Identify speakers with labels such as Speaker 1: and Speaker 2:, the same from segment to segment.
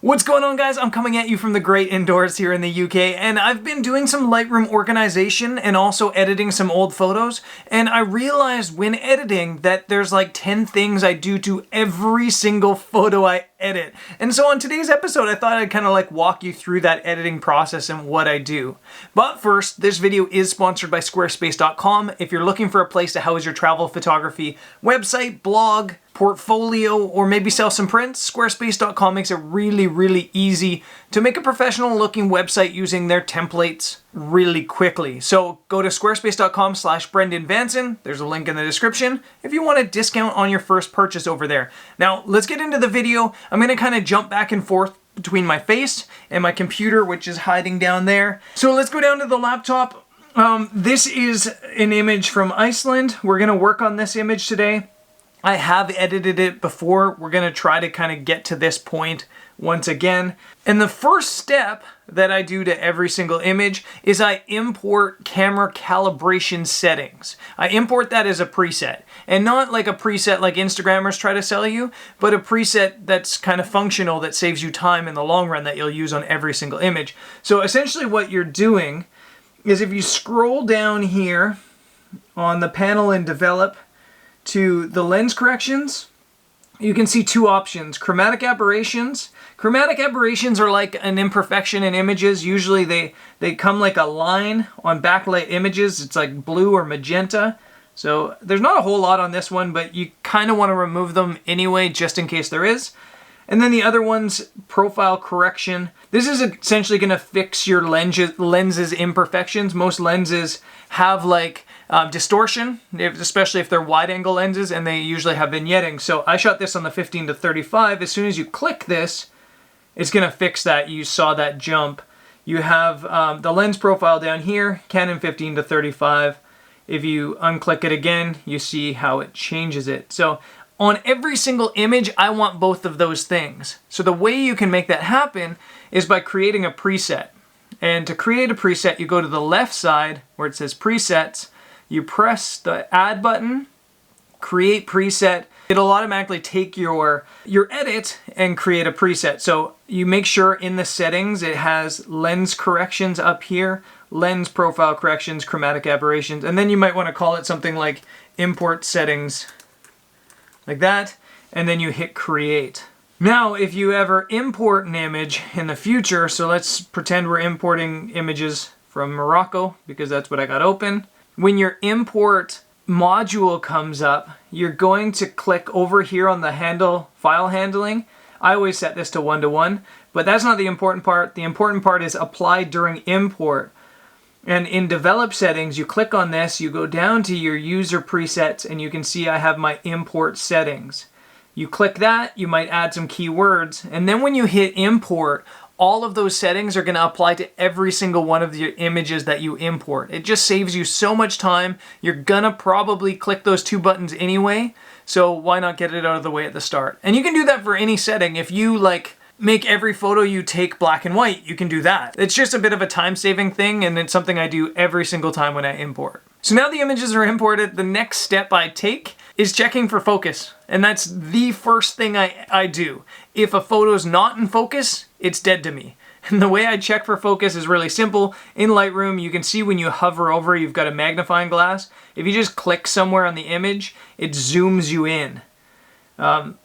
Speaker 1: What's going on, guys? I'm coming at you from the great indoors here in the UK, and I've been doing some Lightroom organization and also editing some old photos, and I realized when editing that there's like 10 things I do to every single photo I edit. And so on today's episode, I thought I'd kind of like walk you through that editing process and what I do. But first, this video is sponsored by squarespace.com. If you're looking for a place to house your travel photography website, blog, portfolio, or maybe sell some prints, squarespace.com makes it really easy to make a professional looking website using their templates really quickly. So go to squarespace.com/BrendanVanson. There's a link in the description if you want a discount on your first purchase over there. Now let's get into the video. I'm going to kind of jump back and forth between my face and my computer, which is hiding down there. So let's go down to the laptop. This is an image from Iceland. We're going to work on this image today. I have edited it before. We're going to try to kind of get to this point once again. And the first step that I do to every single image is I import camera calibration settings. I import that as a preset, and not like a preset like Instagrammers try to sell you, but a preset that's kind of functional that saves you time in the long run that you'll use on every single image. So essentially what you're doing is if you scroll down here on the panel in Develop to the lens corrections, you can see two options: chromatic aberrations. Chromatic aberrations are like an imperfection in images. Usually they come like a line on backlight images. It's like blue or magenta. So there's not a whole lot on this one, but you kind of want to remove them anyway, just in case there is. And then the other one's profile correction. This is essentially going to fix your lens's imperfections. Most lenses have like distortion, especially if they're wide angle lenses, and they usually have vignetting. So I shot this on the 15 to 35. As soon as you click this, it's going to fix that. You saw that jump. You have the lens profile down here, Canon 15 to 35. If you unclick it again, you see how it changes it. So on every single image, I want both of those things. So the way you can make that happen is by creating a preset. And to create a preset, you go to the left side where it says presets, you press the add button, create preset. It'll automatically take your edit and create a preset. So you make sure in the settings it has lens corrections up here, lens profile corrections, chromatic aberrations, and then you might want to call it something like import settings, like that, and then you hit create. Now, if you ever import an image in the future, so let's pretend we're importing images from Morocco, because that's what I got open. When your import module comes up, you're going to click over here on the file handling. I always set this to 1:1, but that's not the important part. The important part is apply during import. And in develop settings, you click on this, you go down to your user presets, and you can see I have my import settings. You click that, you might add some keywords, and then when you hit import, all of those settings are going to apply to every single one of the images that you import. It just saves you so much time. You're gonna probably click those two buttons anyway, so why not get it out of the way at the start? And you can do that for any setting. If you like make every photo you take black and white, you can do that. It's just a bit of a time-saving thing, and it's something I do every single time when I import. So now the images are imported, the next step I take is checking for focus. And that's the first thing I do. If a photo's not in focus, it's dead to me. And the way I check for focus is really simple. In Lightroom, you can see when you hover over, you've got a magnifying glass. If you just click somewhere on the image, it zooms you in.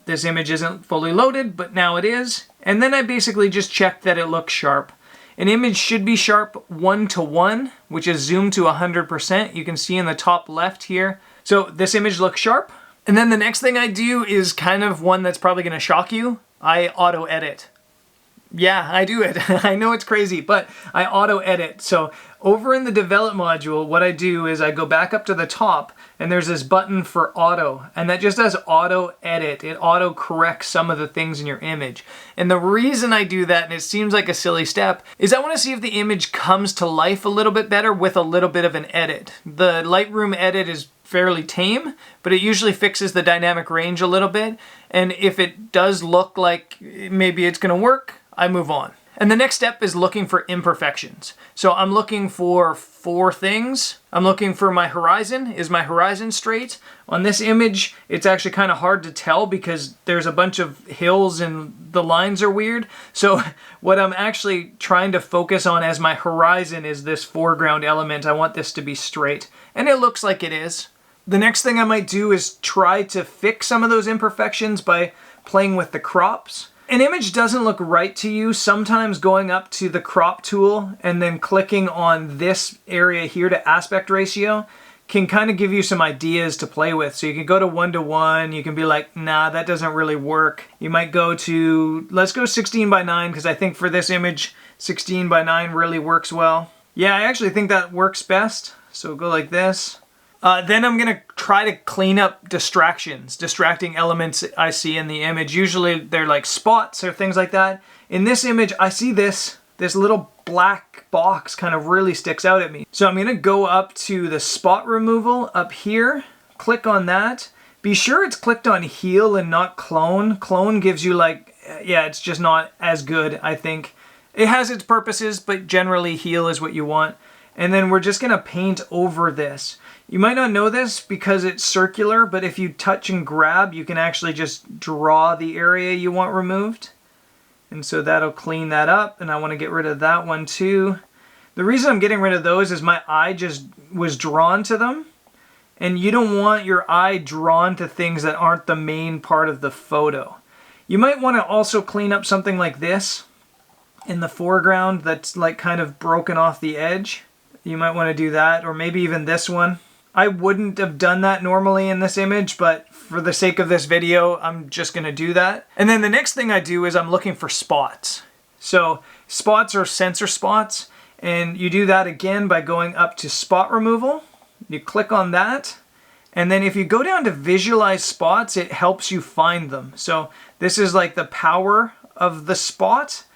Speaker 1: This image isn't fully loaded, but now it is. And then I basically just check that it looks sharp. An image should be sharp 1:1, which is zoomed to 100%. You can see in the top left here. So this image looks sharp. And then the next thing I do is kind of one that's probably going to shock you. I auto edit. Yeah, I do it. I know it's crazy, but I auto edit. So over in the develop module, what I do is I go back up to the top, and there's this button for auto, and that just does auto edit. It auto corrects some of the things in your image. And the reason I do that, and it seems like a silly step, is I want to see if the image comes to life a little bit better with a little bit of an edit. The Lightroom edit is fairly tame, but it usually fixes the dynamic range a little bit. And if it does look like maybe it's going to work, I move on. And the next step is looking for imperfections. So I'm looking for 4 things. I'm looking for my horizon. Is my horizon straight? On this image, it's actually kind of hard to tell because there's a bunch of hills and the lines are weird. So what I'm actually trying to focus on as my horizon is this foreground element. I want this to be straight. And it looks like it is. The next thing I might do is try to fix some of those imperfections by playing with the crops. An image doesn't look right to you, sometimes going up to the crop tool and then clicking on this area here to aspect ratio can kind of give you some ideas to play with. So you can go to 1:1, you can be like, nah, that doesn't really work. You might go to, let's go 16:9 because I think for this image, 16:9 really works well. Yeah, I actually think that works best. So go like this. Then I'm going to try to clean up distracting elements I see in the image. Usually they're like spots or things like that. In this image, I see this little black box kind of really sticks out at me. So I'm going to go up to the spot removal up here, click on that. Be sure it's clicked on heal and not clone. Clone gives you like, yeah, it's just not as good, I think. It has its purposes, but generally heal is what you want. And then we're just going to paint over this. You might not know this because it's circular, but if you touch and grab, you can actually just draw the area you want removed. And so that'll clean that up, and I want to get rid of that one too. The reason I'm getting rid of those is my eye just was drawn to them. And you don't want your eye drawn to things that aren't the main part of the photo. You might want to also clean up something like this in the foreground that's like kind of broken off the edge. You might want to do that, or maybe even this one. I wouldn't have done that normally in this image, but for the sake of this video, I'm just going to do that. And then the next thing I do is I'm looking for spots. So spots are sensor spots, and you do that again by going up to spot removal. You click on that, and then if you go down to visualize spots, it helps you find them. So this is like the power of the spot.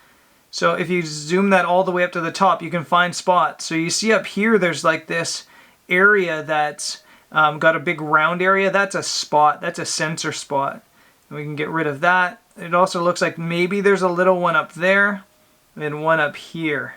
Speaker 1: So if you zoom that all the way up to the top, you can find spots. So you see up here, there's like this area that's got a big round area. That's a spot. That's a sensor spot. And we can get rid of that. It also looks like maybe there's a little one up there and one up here.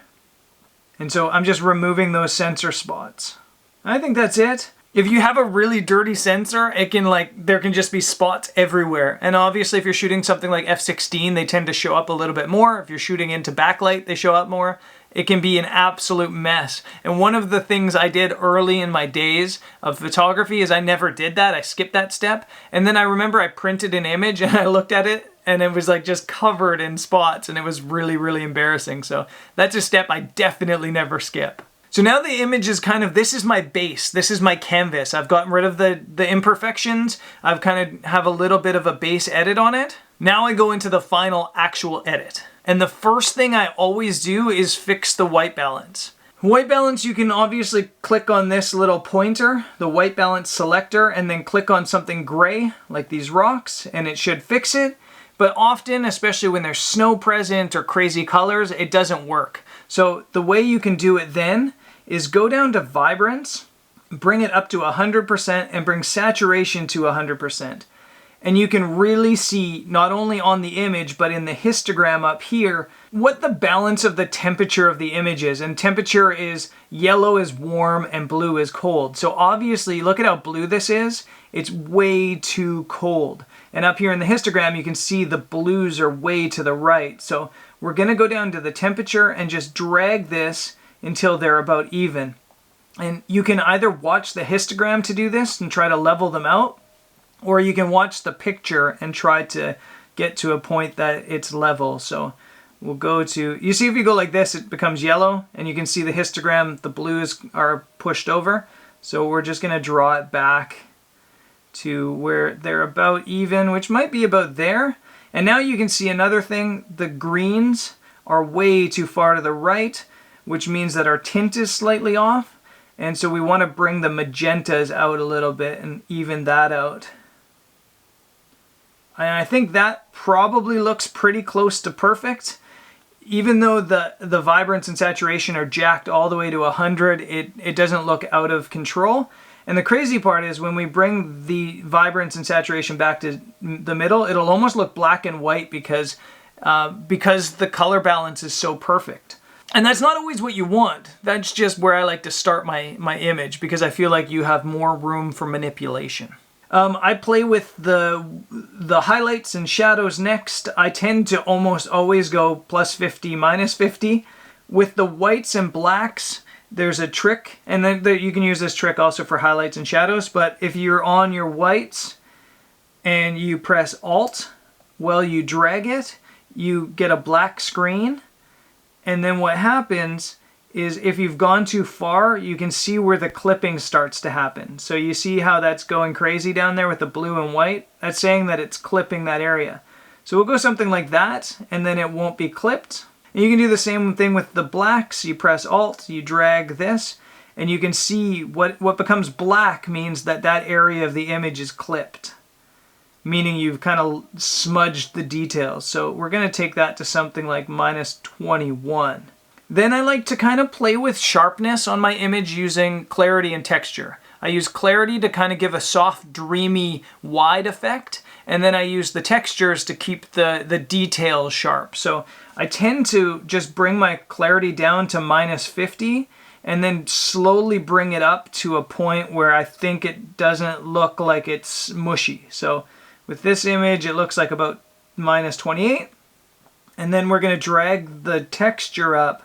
Speaker 1: And so I'm just removing those sensor spots. I think that's it. If you have a really dirty sensor, it can there can just be spots everywhere. And obviously if you're shooting something like f/16, they tend to show up a little bit more. If you're shooting into backlight, they show up more. It can be an absolute mess. And one of the things I did early in my days of photography is I never did that. I skipped that step. And then I remember I printed an image and I looked at it and it was like just covered in spots and it was really, really embarrassing. So that's a step I definitely never skip. So now the image is kind of, this is my base, this is my canvas. I've gotten rid of the imperfections. I've kind of have a little bit of a base edit on it. Now I go into the final actual edit. And the first thing I always do is fix the white balance. White balance, you can obviously click on this little pointer, the white balance selector, and then click on something gray, like these rocks, and it should fix it. But often, especially when there's snow present or crazy colors, it doesn't work. So the way you can do it then is go down to vibrance, bring it up to 100%, and bring saturation to 100%. And you can really see, not only on the image, but in the histogram up here, what the balance of the temperature of the image is. And temperature is yellow is warm and blue is cold. So obviously, look at how blue this is. It's way too cold. And up here in the histogram, you can see the blues are way to the right. So we're going to go down to the temperature and just drag this until they're about even. And you can either watch the histogram to do this and try to level them out, or you can watch the picture and try to get to a point that it's level. So we'll go to, you see if you go like this, it becomes yellow, and you can see the histogram, the blues are pushed over. So we're just going to draw it back to where they're about even, which might be about there. And now you can see another thing, the greens are way too far to the right, which means that our tint is slightly off. And so we want to bring the magentas out a little bit and even that out. And I think that probably looks pretty close to perfect. Even though the vibrance and saturation are jacked all the way to 100, it doesn't look out of control. And the crazy part is when we bring the vibrance and saturation back to the middle, it'll almost look black and white because because the color balance is so perfect. And that's not always what you want. That's just where I like to start my image, because I feel like you have more room for manipulation. I play with the highlights and shadows next. I tend to almost always go +50, -50. With the whites and blacks, there's a trick, and then you can use this trick also for highlights and shadows, but if you're on your whites and you press Alt while you drag it, you get a black screen, and then what happens is if you've gone too far, you can see where the clipping starts to happen. So you see how that's going crazy down there with the blue and white? That's saying that it's clipping that area. So we'll go something like that, and then it won't be clipped. And you can do the same thing with the blacks. You press Alt, you drag this, and you can see what becomes black means that that area of the image is clipped, meaning you've kind of smudged the details. So we're going to take that to something like -21. Then I like to kind of play with sharpness on my image using clarity and texture. I use clarity to kind of give a soft, dreamy, wide effect, and then I use the textures to keep the details sharp. So I tend to just bring my clarity down to -50 and then slowly bring it up to a point where I think it doesn't look like it's mushy. So with this image, it looks like about -28. And then we're going to drag the texture up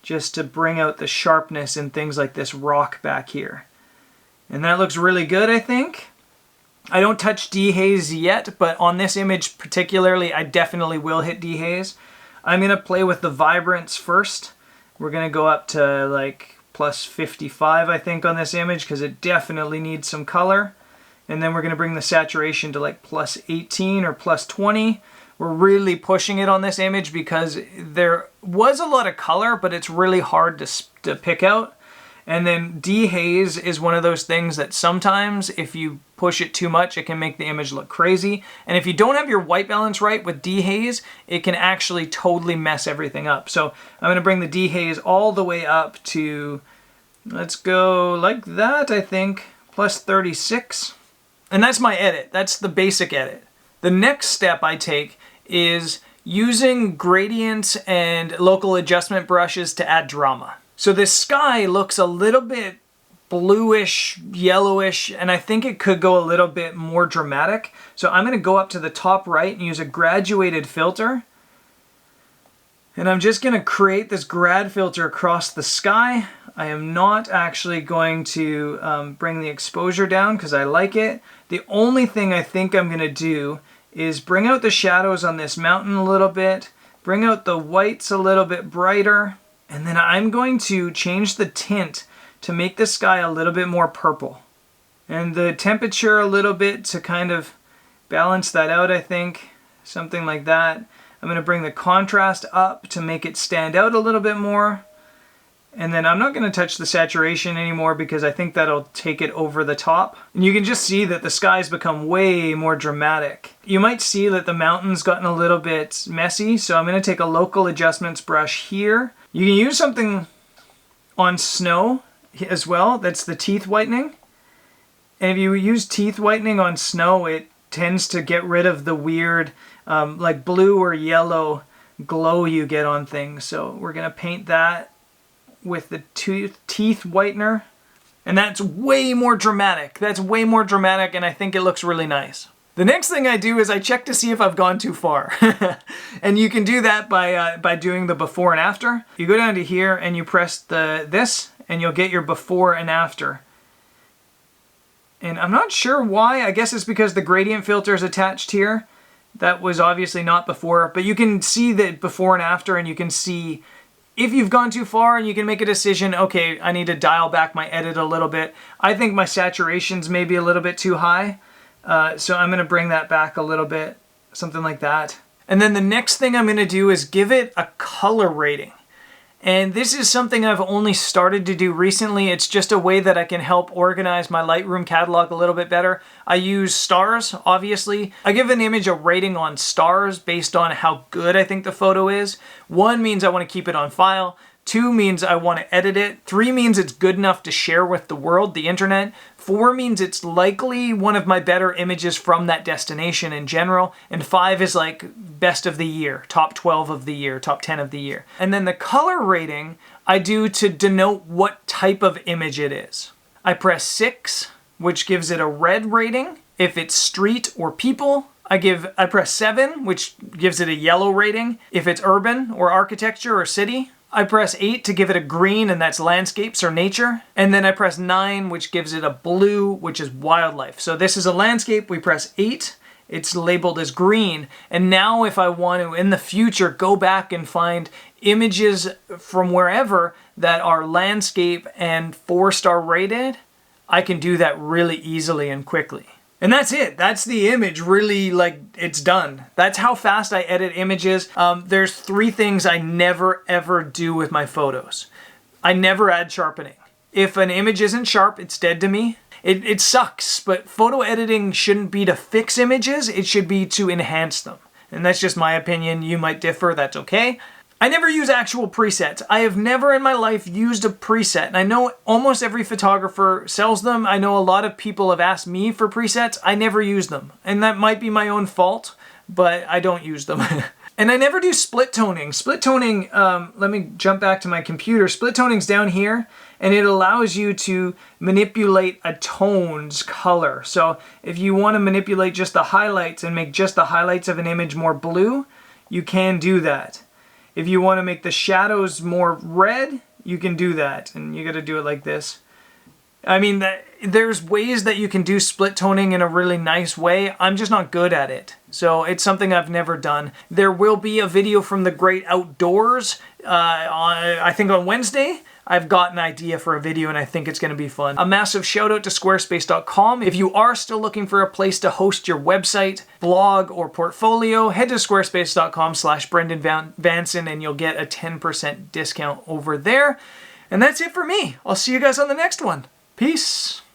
Speaker 1: just to bring out the sharpness in things like this rock back here. And that looks really good, I think. I don't touch dehaze yet, but on this image particularly, I definitely will hit dehaze. I'm going to play with the vibrance first. We're going to go up to like +55, I think, on this image, because it definitely needs some color. And then we're going to bring the saturation to like +18 or +20. We're really pushing it on this image because there was a lot of color, but it's really hard to pick out. And then dehaze is one of those things that sometimes if you push it too much, it can make the image look crazy. And if you don't have your white balance right with dehaze, it can actually totally mess everything up. So I'm going to bring the dehaze all the way up to, let's go like that, I think, +36. And that's my edit. That's the basic edit. The next step I take is using gradients and local adjustment brushes to add drama. So this sky looks a little bit bluish, yellowish, and I think it could go a little bit more dramatic. So I'm going to go up to the top right and use a graduated filter. And I'm just going to create this grad filter across the sky. I am not actually going to bring the exposure down because I like it. The only thing I think I'm going to do is bring out the shadows on this mountain a little bit, bring out the whites a little bit brighter, and then I'm going to change the tint to make the sky a little bit more purple. And the temperature a little bit to kind of balance that out, I think, something like that. I'm going to bring the contrast up to make it stand out a little bit more. And then I'm not going to touch the saturation anymore because I think that'll take it over the top. And you can just see that the sky's become way more dramatic. You might see that the mountain's gotten a little bit messy, so I'm going to take a local adjustments brush here. You can use something on snow as well. That's the teeth whitening. And if you use teeth whitening on snow, it tends to get rid of the weird like blue or yellow glow you get on things. So we're going to paint that with the teeth whitener, and that's way more dramatic. That's way more dramatic, and I think it looks really nice. The next thing I do is I check to see if I've gone too far. And you can do that by doing the before and after. You go down to here and you press this, and you'll get your before and after. And I'm not sure why. I guess it's because the gradient filter is attached here. That was obviously not before, but you can see the before and after, and you can see if you've gone too far, and you can make a decision, okay, I need to dial back my edit a little bit. I think my saturation's maybe a little bit too high, so I'm going to bring that back a little bit, something like that. And then the next thing I'm going to do is give it a color rating. And this is something I've only started to do recently. It's just a way that I can help organize my Lightroom catalog a little bit better. I use stars, obviously. I give an image a rating on stars based on how good I think the photo is. 1 means I want to keep it on file. 2 means I want to edit it. 3 means it's good enough to share with the world, the internet. 4 means it's likely one of my better images from that destination in general. And 5 is like best of the year, top 12 of the year, top 10 of the year. And then the color rating I do to denote what type of image it is. I press 6, which gives it a red rating. If it's street or people, I press 7, which gives it a yellow rating. If it's urban or architecture or city, I press 8 to give it a green, and that's landscapes or nature. And then I press 9, which gives it a blue, which is wildlife. So this is a landscape, we press 8. It's labeled as green. And now if I want to, in the future, go back and find images from wherever that are landscape and 4-star rated, I can do that really easily and quickly. And that's it. That's the image. Really, like, it's done. That's how fast I edit images. There's 3 things I never ever do with my photos. I never add sharpening. If an image isn't sharp, it's dead to me. It sucks, but photo editing shouldn't be to fix images. It should be to enhance them. And that's just my opinion. You might differ. That's okay. I never use actual presets. I have never in my life used a preset. And I know almost every photographer sells them. I know a lot of people have asked me for presets. I never use them. And that might be my own fault, but I don't use them. And I never do split toning. Split toning, let me jump back to my computer. Split toning's down here, and it allows you to manipulate a tone's color. So if you want to manipulate just the highlights and make just the highlights of an image more blue, you can do that. If you want to make the shadows more red, you can do that. And you got to do it like this. I mean, there's ways that you can do split toning in a really nice way. I'm just not good at it. So it's something I've never done. There will be a video from the Great Outdoors, I think on Wednesday. I've got an idea for a video and I think it's going to be fun. A massive shout out to squarespace.com. If you are still looking for a place to host your website, blog, or portfolio, head to squarespace.com/BrendanVanson and you'll get a 10% discount over there. And that's it for me. I'll see you guys on the next one. Peace.